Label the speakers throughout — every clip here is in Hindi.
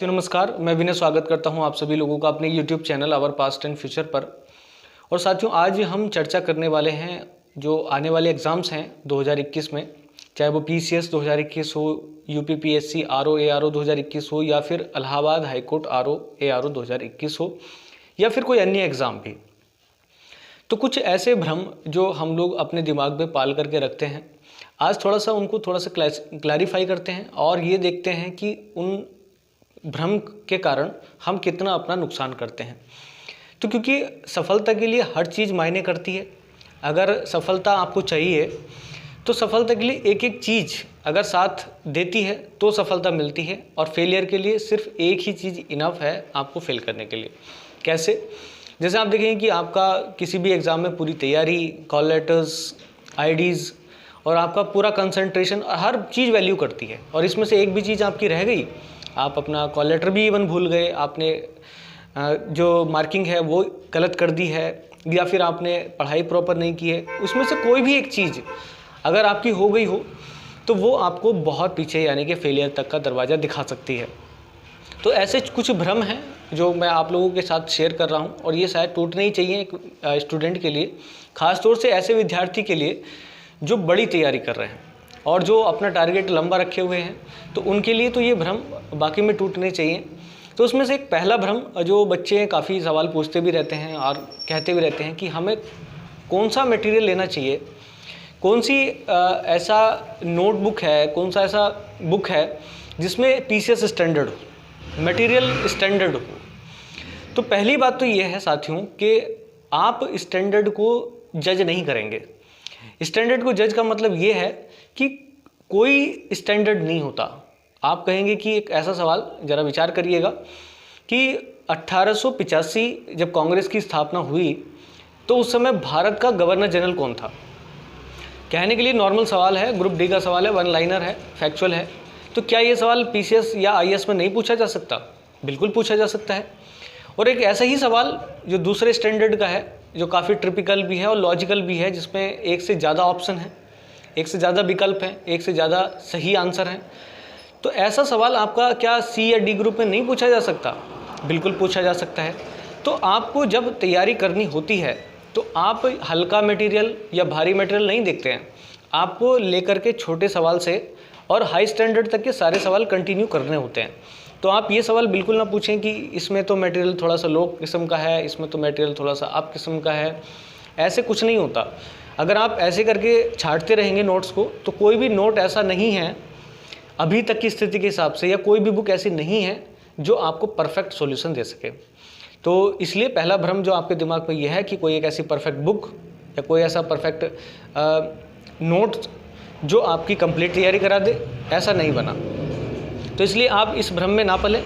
Speaker 1: नमस्कार, मैं विनय स्वागत करता हूं आप सभी लोगों का अपने YouTube channel our past and future पर। और साथियों, आज हम चर्चा करने वाले हैं जो आने वाले एग्ज़ाम्स हैं 2021 में, चाहे वो PCS 2021 हो, UPPSC RO ARO 2021 हो, या फिर इलाहाबाद हाईकोर्ट RO ARO 2021 हो, या फिर कोई अन्य एग्ज़ाम भी। तो कुछ ऐसे भ्रम जो हम लोग अपने दिमाग में पाल करके रखते हैं, आज उनको थोड़ा सा क्लैरिफाई करते हैं और ये देखते हैं कि उन भ्रम के कारण हम कितना अपना नुकसान करते हैं। तो क्योंकि सफलता के लिए हर चीज़ मायने करती है। अगर सफलता आपको चाहिए तो सफलता के लिए एक एक चीज़ अगर साथ देती है तो सफलता मिलती है, और फेलियर के लिए सिर्फ एक ही चीज़ इनफ है आपको फेल करने के लिए। कैसे? जैसे आप देखेंगे कि आपका किसी भी एग्ज़ाम में पूरी तैयारी, कॉल लेटर्स, आईडीज़ और आपका पूरा कंसंट्रेशन, हर चीज़ वैल्यू करती है, और इसमें से एक भी चीज़ आपकी रह गई, आप अपना कॉल लेटर भी इवन भूल गए, आपने जो मार्किंग है वो गलत कर दी है, या फिर आपने पढ़ाई प्रॉपर नहीं की है, उसमें से कोई भी एक चीज़ अगर आपकी हो गई हो तो वो आपको बहुत पीछे यानी कि फेलियर तक का दरवाज़ा दिखा सकती है। तो ऐसे कुछ भ्रम हैं जो मैं आप लोगों के साथ शेयर कर रहा हूँ, और ये शायद टूटने ही चाहिए एक स्टूडेंट के लिए, ख़ास तौर से ऐसे विद्यार्थी के लिए जो बड़ी तैयारी कर रहे हैं और जो अपना टारगेट लंबा रखे हुए हैं। तो उनके लिए तो ये भ्रम बाकी में टूटने चाहिए। तो उसमें से एक पहला भ्रम, जो बच्चे काफ़ी सवाल पूछते भी रहते हैं और कहते भी रहते हैं कि हमें कौन सा मटेरियल लेना चाहिए, कौन सी ऐसा नोटबुक है, कौन सा ऐसा बुक है जिसमें PCS स्टैंडर्ड हो, मटेरियल स्टैंडर्ड हो। तो पहली बात तो ये है साथियों कि आप स्टैंडर्ड को जज नहीं करेंगे। स्टैंडर्ड को जज का मतलब ये है कि कोई स्टैंडर्ड नहीं होता। आप कहेंगे कि एक ऐसा सवाल, ज़रा विचार करिएगा कि 1885 जब कांग्रेस की स्थापना हुई तो उस समय भारत का गवर्नर जनरल कौन था? कहने के लिए नॉर्मल सवाल है, ग्रुप डी का सवाल है, वन लाइनर है, फैक्चुअल है। तो क्या ये सवाल PCS या IAS में नहीं पूछा जा सकता? बिल्कुल पूछा जा सकता है। और एक ऐसा ही सवाल जो दूसरे स्टैंडर्ड का है, जो काफ़ी ट्रिपिकल भी है और लॉजिकल भी है, जिसमें एक से ज़्यादा ऑप्शन है, एक से ज़्यादा विकल्प हैं, एक से ज़्यादा सही आंसर हैं। तो ऐसा सवाल आपका क्या C या D ग्रुप में नहीं पूछा जा सकता? बिल्कुल पूछा जा सकता है। तो आपको जब तैयारी करनी होती है तो आप हल्का मटेरियल या भारी मटेरियल नहीं देखते हैं, आपको लेकर के छोटे सवाल से और हाई स्टैंडर्ड तक के सारे सवाल कंटिन्यू करने होते हैं। तो आप ये सवाल बिल्कुल ना पूछें कि इसमें तो मटेरियल थोड़ा सा लो किस्म का है, इसमें तो मटेरियल थोड़ा सा अप किस्म का है। ऐसे कुछ नहीं होता। अगर आप ऐसे करके छांटते रहेंगे नोट्स को, तो कोई भी नोट ऐसा नहीं है अभी तक की स्थिति के हिसाब से, या कोई भी बुक ऐसी नहीं है जो आपको परफेक्ट सॉल्यूशन दे सके। तो इसलिए पहला भ्रम जो आपके दिमाग में यह है कि कोई एक ऐसी परफेक्ट बुक या कोई ऐसा परफेक्ट नोट जो आपकी कंप्लीट तैयारी करा दे, ऐसा नहीं बना। तो इसलिए आप इस भ्रम में ना पलें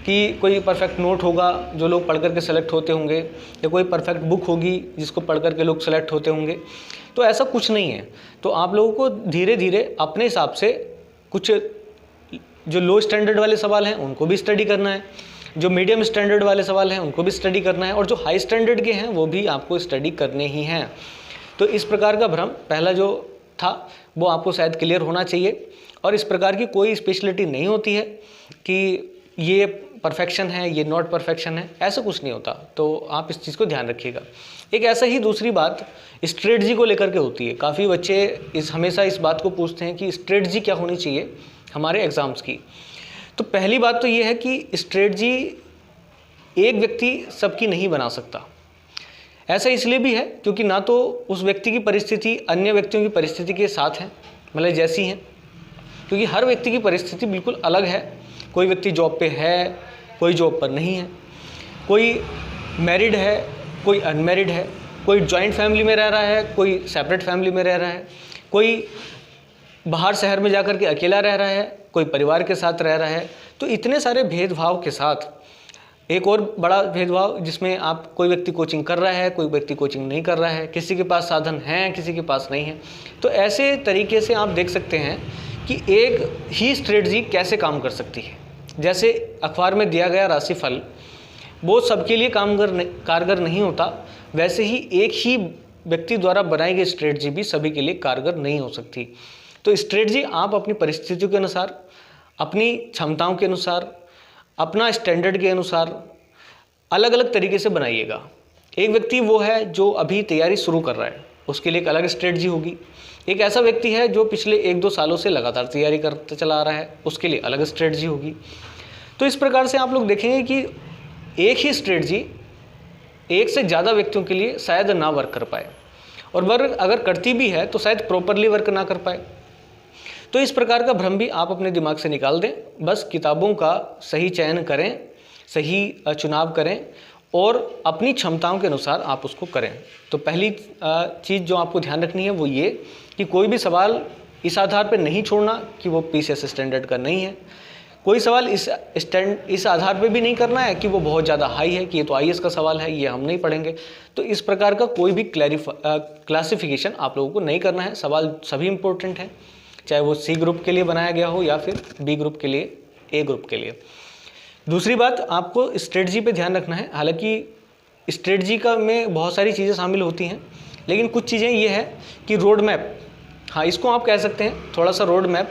Speaker 1: कि कोई परफेक्ट नोट होगा जो लोग पढ़ करके सेलेक्ट होते होंगे, या कोई परफेक्ट बुक होगी जिसको पढ़ करके लोग सेलेक्ट होते होंगे। तो ऐसा कुछ नहीं है। तो आप लोगों को धीरे धीरे अपने हिसाब से कुछ जो लो स्टैंडर्ड वाले सवाल हैं उनको भी स्टडी करना है, जो मीडियम स्टैंडर्ड वाले सवाल हैं उनको भी स्टडी करना है, और जो हाई स्टैंडर्ड के हैं वो भी आपको स्टडी करने ही हैं। तो इस प्रकार का भ्रम पहला जो था वो आपको शायद क्लियर होना चाहिए। और इस प्रकार की कोई स्पेशलिटी नहीं होती है कि ये परफेक्शन है, ये नॉट परफेक्शन है, ऐसा कुछ नहीं होता। तो आप इस चीज़ को ध्यान रखिएगा। एक ऐसा ही दूसरी बात स्ट्रेटजी को लेकर के होती है। काफ़ी बच्चे हमेशा इस बात को पूछते हैं कि स्ट्रेटजी क्या होनी चाहिए हमारे एग्ज़ाम्स की। तो पहली बात तो ये है कि स्ट्रेटजी एक व्यक्ति सबकी नहीं बना सकता। ऐसा इसलिए भी है क्योंकि ना तो उस व्यक्ति की परिस्थिति अन्य व्यक्तियों की परिस्थिति के साथ है, मतलब जैसी है, क्योंकि हर व्यक्ति की परिस्थिति बिल्कुल अलग है। कोई व्यक्ति जॉब पे है, कोई जॉब पर नहीं है, कोई मैरिड है, कोई अनमैरिड है, कोई जॉइंट फैमिली में रह रहा है, कोई सेपरेट फैमिली में रह रहा है, कोई बाहर शहर में जाकर के अकेला रह रहा है, कोई परिवार के साथ रह रहा है। तो इतने सारे भेदभाव के साथ एक और बड़ा भेदभाव जिसमें आप कोई व्यक्ति कोचिंग कर रहा है, कोई व्यक्ति कोचिंग नहीं कर रहा है, किसी के पास साधन हैं, किसी के पास नहीं है। तो ऐसे तरीके से आप देख सकते हैं कि एक ही स्ट्रेटजी कैसे काम कर सकती है। जैसे अखबार में दिया गया राशिफल वो सबके लिए कारगर नहीं होता, वैसे ही एक ही व्यक्ति द्वारा बनाई गई स्ट्रेटजी भी सभी के लिए कारगर नहीं हो सकती। तो स्ट्रेटजी आप अपनी परिस्थितियों के अनुसार, अपनी क्षमताओं के अनुसार, अपना स्टैंडर्ड के अनुसार अलग अलग तरीके से बनाइएगा। एक व्यक्ति वो है जो अभी तैयारी शुरू कर रहा है, उसके लिए एक अलग स्ट्रेटजी होगी। एक ऐसा व्यक्ति है जो पिछले 1-2 सालों से लगातार तैयारी करते चला आ रहा है, उसके लिए अलग स्ट्रेटजी होगी। तो इस प्रकार से आप लोग देखेंगे कि एक ही स्ट्रेटजी एक से ज़्यादा व्यक्तियों के लिए शायद ना वर्क कर पाए, और वर्क अगर करती भी है तो शायद प्रॉपरली वर्क ना कर पाए। तो इस प्रकार का भ्रम भी आप अपने दिमाग से निकाल दें। बस किताबों का सही चयन करें, सही चुनाव करें और अपनी क्षमताओं के अनुसार आप उसको करें। तो पहली चीज़ जो आपको ध्यान रखनी है वो ये कि कोई भी सवाल इस आधार पर नहीं छोड़ना कि वो PCS स्टैंडर्ड का नहीं है। कोई सवाल इस आधार पे भी नहीं करना है कि वो बहुत ज़्यादा हाई है, कि ये तो IAS का सवाल है, ये हम नहीं पढ़ेंगे। तो इस प्रकार का कोई भी क्लासिफिकेशन आप लोगों को नहीं करना है। सवाल सभी इंपॉर्टेंट हैं, चाहे वो C ग्रुप के लिए बनाया गया हो या फिर B ग्रुप के लिए, A ग्रुप के लिए। दूसरी बात, आपको स्ट्रेटजी पे ध्यान रखना है। हालांकि स्ट्रेटजी का में बहुत सारी चीज़ें शामिल होती हैं, लेकिन कुछ चीज़ें ये है कि रोड मैप, हाँ इसको आप कह सकते हैं थोड़ा सा रोड मैप,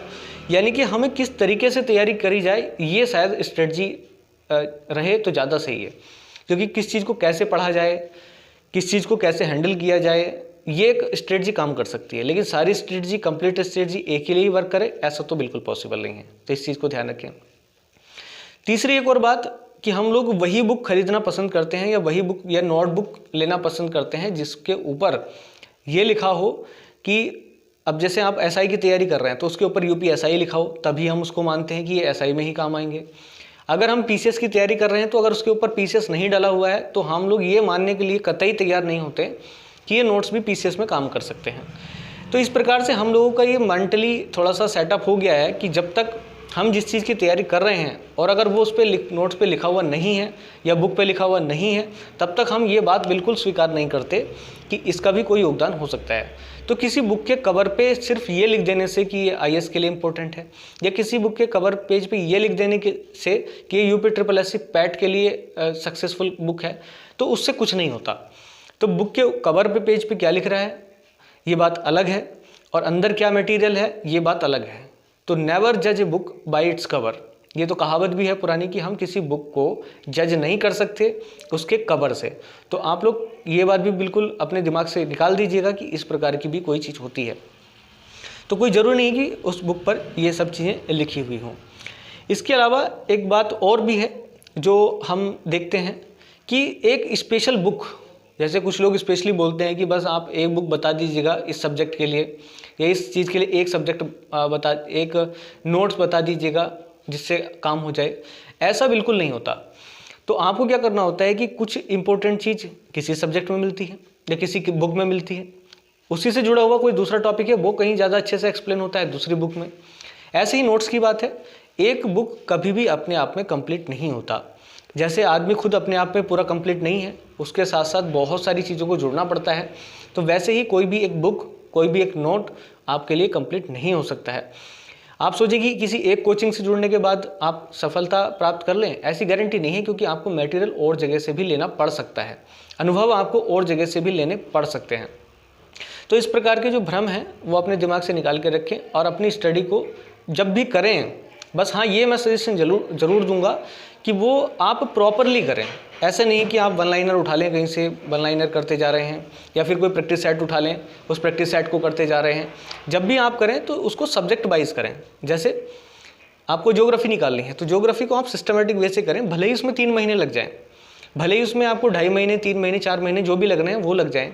Speaker 1: यानी कि हमें किस तरीके से तैयारी करी जाए, ये शायद स्ट्रेटजी रहे तो ज़्यादा सही है। क्योंकि किस चीज़ को कैसे पढ़ा जाए, किस चीज़ को कैसे हैंडल किया जाए, ये एक स्ट्रेटजी काम कर सकती है। लेकिन सारी स्ट्रेटजी, कंप्लीट स्ट्रेटजी एक के लिए ही वर्क करे, ऐसा तो बिल्कुल पॉसिबल नहीं है। तो इस चीज़ को ध्यान रखें। तीसरी एक और बात कि हम लोग वही बुक खरीदना पसंद करते हैं या वही बुक या नोटबुक लेना पसंद करते हैं जिसके ऊपर ये लिखा हो कि अब जैसे आप SI की तैयारी कर रहे हैं तो उसके ऊपर UPSI लिखा हो, तभी हम उसको मानते हैं कि ये SI में ही काम आएंगे। अगर हम PCS की तैयारी कर रहे हैं तो अगर उसके ऊपर PCS नहीं डला हुआ है तो हम लोग ये मानने के लिए कतई तैयार नहीं होते कि ये नोट्स भी PCS में काम कर सकते हैं। तो इस प्रकार से हम लोगों का ये मेंटली थोड़ा सा सेटअप हो गया है कि जब तक हम जिस चीज़ की तैयारी कर रहे हैं और अगर वो उस पर नोट्स पे लिखा हुआ नहीं है या बुक पे लिखा हुआ नहीं है, तब तक हम ये बात बिल्कुल स्वीकार नहीं करते कि इसका भी कोई योगदान हो सकता है। तो किसी बुक के कवर पे सिर्फ ये लिख देने से कि ये IAS के लिए इम्पोर्टेंट है, या किसी बुक के कवर पेज पे ये लिख देने से कि ये UPSSC पैट के लिए सक्सेसफुल बुक है, तो उससे कुछ नहीं होता। तो बुक के कवर पे पेज पे क्या लिख रहा है ये बात अलग है, और अंदर क्या मटेरियल है ये बात अलग है। तो नेवर जज a book by its cover, ये तो कहावत भी है पुरानी कि हम किसी बुक को जज नहीं कर सकते उसके कवर से। तो आप लोग ये बात भी बिल्कुल अपने दिमाग से निकाल दीजिएगा कि इस प्रकार की भी कोई चीज़ होती है। तो कोई ज़रूरी नहीं कि उस बुक पर ये सब चीज़ें लिखी हुई हों। इसके अलावा एक बात और भी है जो हम देखते हैं कि एक स्पेशल बुक, जैसे कुछ लोग स्पेशली बोलते हैं कि बस आप एक बुक बता दीजिएगा इस सब्जेक्ट के लिए या इस चीज़ के लिए, एक नोट्स बता दीजिएगा जिससे काम हो जाए। ऐसा बिल्कुल नहीं होता। तो आपको क्या करना होता है कि कुछ इंपॉर्टेंट चीज़ किसी सब्जेक्ट में मिलती है या किसी की बुक में मिलती है, उसी से जुड़ा हुआ कोई दूसरा टॉपिक है वो कहीं ज़्यादा अच्छे से एक्सप्लेन होता है दूसरी बुक में। ऐसे ही नोट्स की बात है, एक बुक कभी भी अपने आप में कंप्लीट नहीं होता। जैसे आदमी खुद अपने आप में पूरा कंप्लीट नहीं है, उसके साथ साथ बहुत सारी चीज़ों को जोड़ना पड़ता है। तो वैसे ही कोई भी एक बुक, कोई भी एक नोट आपके लिए कंप्लीट नहीं हो सकता है। आप सोचिए कि किसी एक कोचिंग से जुड़ने के बाद आप सफलता प्राप्त कर लें, ऐसी गारंटी नहीं है, क्योंकि आपको मटेरियल और जगह से भी लेना पड़ सकता है, अनुभव आपको और जगह से भी लेने पड़ सकते हैं। तो इस प्रकार के जो भ्रम हैं वो अपने दिमाग से निकाल के रखें और अपनी स्टडी को जब भी करें, बस हाँ ये मैं सजेशन ज़रूर दूंगा कि वो आप प्रॉपरली करें। ऐसे नहीं कि आप वन लाइनर उठा लें, कहीं से वन लाइनर करते जा रहे हैं, या फिर कोई प्रैक्टिस सेट उठा लें, उस प्रैक्टिस सेट को करते जा रहे हैं। जब भी आप करें तो उसको सब्जेक्ट वाइज करें। जैसे आपको ज्योग्राफी निकालनी है तो ज्योग्राफी को आप सिस्टमेटिक वे से करें, भले ही उसमें 3 महीने लग जाएँ, भले ही उसमें आपको 2.5 महीने, 3 महीने, 4 महीने जो भी लगने हैं वो लग जाएँ।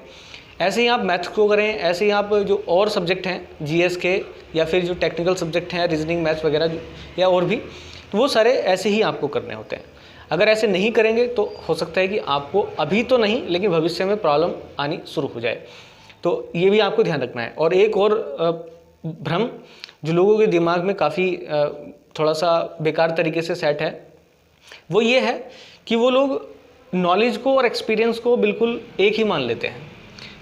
Speaker 1: ऐसे ही आप मैथ्स को करें, ऐसे ही आप जो और सब्जेक्ट हैं GS के या फिर जो टेक्निकल सब्जेक्ट हैं रीजनिंग, मैथ्स वगैरह या और भी, तो वो सारे ऐसे ही आपको करने होते हैं। अगर ऐसे नहीं करेंगे तो हो सकता है कि आपको अभी तो नहीं लेकिन भविष्य में प्रॉब्लम आनी शुरू हो जाए। तो ये भी आपको ध्यान रखना है। और एक और भ्रम जो लोगों के दिमाग में काफ़ी थोड़ा सा बेकार तरीके से सेट है, वो ये है कि वो लोग नॉलेज को और एक्सपीरियंस को बिल्कुल एक ही मान लेते हैं।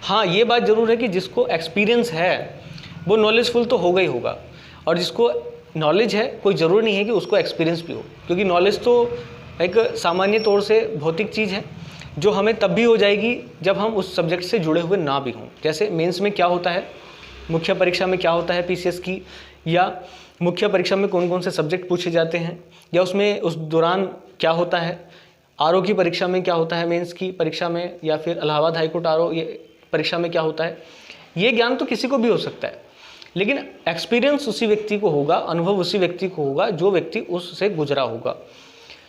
Speaker 1: हाँ ये बात ज़रूर है कि जिसको एक्सपीरियंस है वो नॉलेजफुल तो होगा ही होगा, और जिसको नॉलेज है कोई ज़रूरी नहीं है कि उसको एक्सपीरियंस भी हो, क्योंकि नॉलेज तो एक सामान्य तौर से भौतिक चीज़ है जो हमें तब भी हो जाएगी जब हम उस सब्जेक्ट से जुड़े हुए ना भी हों। जैसे मेंस में क्या होता है, मुख्य परीक्षा में क्या होता है PCS की, या मुख्य परीक्षा में कौन कौन से सब्जेक्ट पूछे जाते हैं, या उसमें उस दौरान क्या होता है, आरओ की परीक्षा में क्या होता है, मेंस की परीक्षा में, या फिर इलाहाबाद हाईकोर्ट आरओ ये परीक्षा में क्या होता है। ये ज्ञान तो किसी को भी हो सकता है, लेकिन एक्सपीरियंस उसी व्यक्ति को होगा, अनुभव उसी व्यक्ति को होगा जो व्यक्ति उससे गुजरा होगा।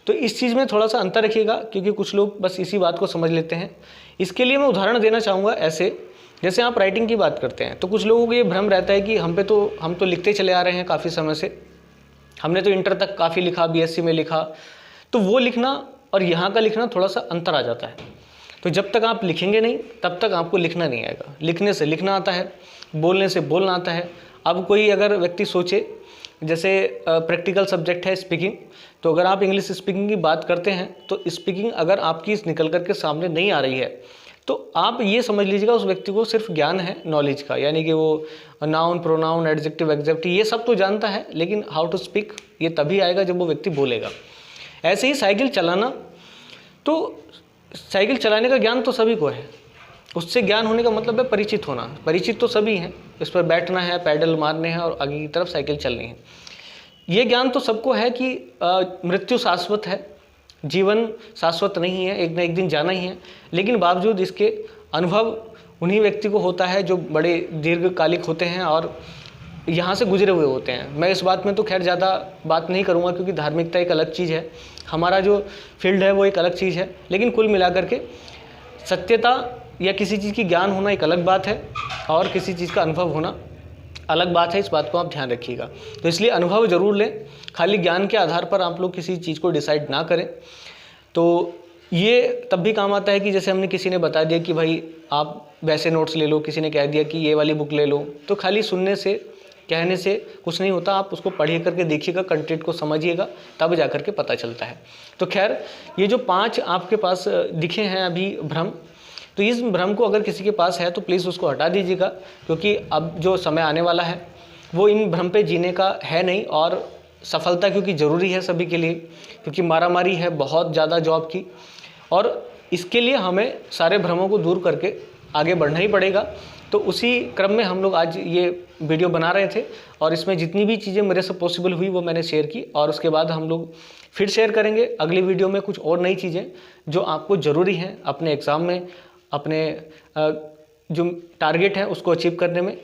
Speaker 1: तो इस चीज़ में थोड़ा सा अंतर रखिएगा, क्योंकि कुछ लोग बस इसी बात को समझ लेते हैं। इसके लिए मैं उदाहरण देना चाहूँगा ऐसे, जैसे आप राइटिंग की बात करते हैं तो कुछ लोगों को ये भ्रम रहता है कि हम तो लिखते चले आ रहे हैं काफ़ी समय से, हमने तो इंटर तक काफ़ी लिखा, बीएससी में लिखा, तो वो लिखना और यहाँ का लिखना थोड़ा सा अंतर आ जाता है। तो जब तक आप लिखेंगे नहीं तब तक आपको लिखना नहीं आएगा। लिखने से लिखना आता है, बोलने से बोलना आता है। अब कोई अगर व्यक्ति सोचे, जैसे प्रैक्टिकल सब्जेक्ट है स्पीकिंग, तो अगर आप इंग्लिश स्पीकिंग की बात करते हैं तो स्पीकिंग अगर आपकी निकल करके सामने नहीं आ रही है तो आप ये समझ लीजिएगा उस व्यक्ति को सिर्फ ज्ञान है नॉलेज का, यानी कि वो नाउन, प्रोनाउन, एडजेक्टिव, एग्जेक्टिव ये सब तो जानता है, लेकिन हाउ टू स्पीक ये तभी आएगा जब वो व्यक्ति बोलेगा। ऐसे ही साइकिल चलाना, तो साइकिल चलाने का ज्ञान तो सभी को है, उससे ज्ञान होने का मतलब है परिचित होना। परिचित तो सभी हैं, इस पर बैठना है, पैडल मारने हैं और आगे की तरफ साइकिल चलनी है। ये ज्ञान तो सबको है कि मृत्यु शाश्वत है, जीवन शाश्वत नहीं है, एक न एक दिन जाना ही है, लेकिन बावजूद इसके अनुभव उन्हीं व्यक्ति को होता है जो बड़े दीर्घकालिक होते हैं और यहाँ से गुजरे हुए होते हैं। मैं इस बात में तो खैर ज़्यादा बात नहीं करूँगा, क्योंकि धार्मिकता एक अलग चीज़ है, हमारा जो फील्ड है वो एक अलग चीज़ है, लेकिन कुल मिलाकर के सत्यता या किसी चीज़ की ज्ञान होना एक अलग बात है और किसी चीज़ का अनुभव होना अलग बात है। इस बात को आप ध्यान रखिएगा। तो इसलिए अनुभव जरूर लें, खाली ज्ञान के आधार पर आप लोग किसी चीज़ को डिसाइड ना करें। तो ये तब भी काम आता है कि जैसे हमने किसी ने बता दिया कि भाई आप वैसे नोट्स ले लो, किसी ने कह दिया कि ये वाली बुक ले लो, तो खाली सुनने से, कहने से कुछ नहीं होता। आप उसको पढ़िए करके देखिएगा, कंटेंट को समझिएगा, तब जा करके पता चलता है। तो खैर ये जो 5 आपके पास दिखे हैं अभी भ्रम, तो इस भ्रम को अगर किसी के पास है तो प्लीज़ उसको हटा दीजिएगा, क्योंकि अब जो समय आने वाला है वो इन भ्रम पे जीने का है नहीं। और सफलता क्योंकि ज़रूरी है सभी के लिए, क्योंकि मारामारी है बहुत ज़्यादा जॉब की, और इसके लिए हमें सारे भ्रमों को दूर करके आगे बढ़ना ही पड़ेगा। तो उसी क्रम में हम लोग आज ये वीडियो बना रहे थे, और इसमें जितनी भी चीज़ें मेरे से पॉसिबल हुई वो मैंने शेयर की, और उसके बाद हम लोग फिर शेयर करेंगे अगली वीडियो में कुछ और नई चीज़ें जो आपको ज़रूरी हैं अपने एग्ज़ाम में, अपने जो टारगेट है उसको अचीव करने में।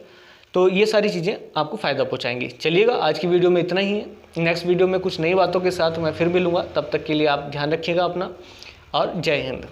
Speaker 1: तो ये सारी चीज़ें आपको फ़ायदा पहुंचाएंगी। चलिएगा, आज की वीडियो में इतना ही है। नेक्स्ट वीडियो में कुछ नई बातों के साथ मैं फिर मिलूँगा, तब तक के लिए आप ध्यान रखिएगा अपना, और जय हिंद।